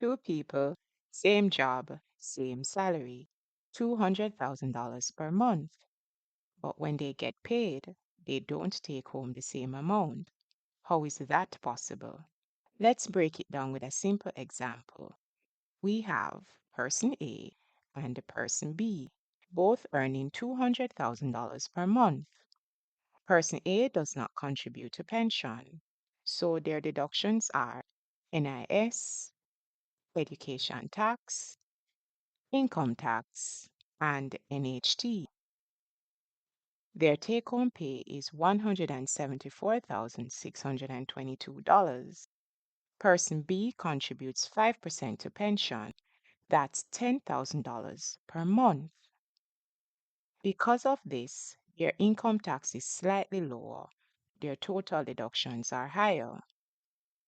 Two people, same job, same salary, $200,000 per month. But when they get paid, they don't take home the same amount. How is that possible? Let's break it down with a simple example. We have person A and the person B, both earning $200,000 per month. Person A does not contribute to pension, so their deductions are NIS, education tax, income tax, and NHT. Their take home pay is $174,622. Person B contributes 5% to pension. That's $10,000 per month. Because of this, their income tax is slightly lower. Their total deductions are higher.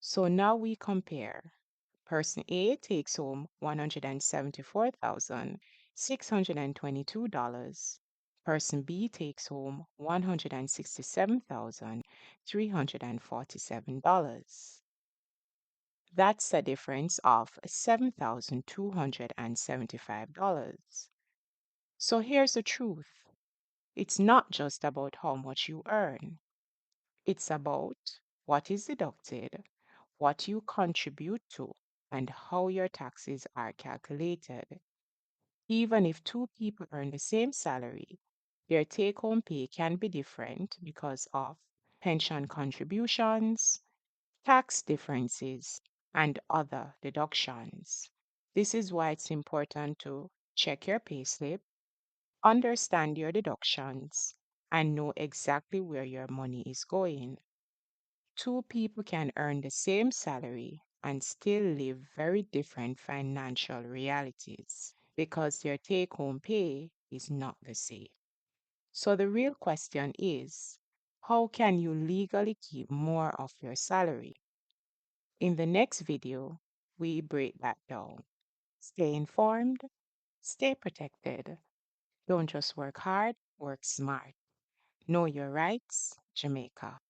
So now we compare. Person A takes home $174,622. Person B takes home $167,347. That's a difference of $7,275. So here's the truth. It's not just about how much you earn. It's about what is deducted, what you contribute to, and how your taxes are calculated. Even if two people earn the same salary, their take home pay can be different because of pension contributions, tax differences, and other deductions. This is why it's important to check your payslip, understand your deductions, and know exactly where your money is going. Two people can earn the same salary and still live very different financial realities because their take home pay is not the same. So the real question is, how can you legally keep more of your salary? In the next video, we break that down. Stay informed, stay protected. Don't just work hard, work smart. Know your rights, Jamaica.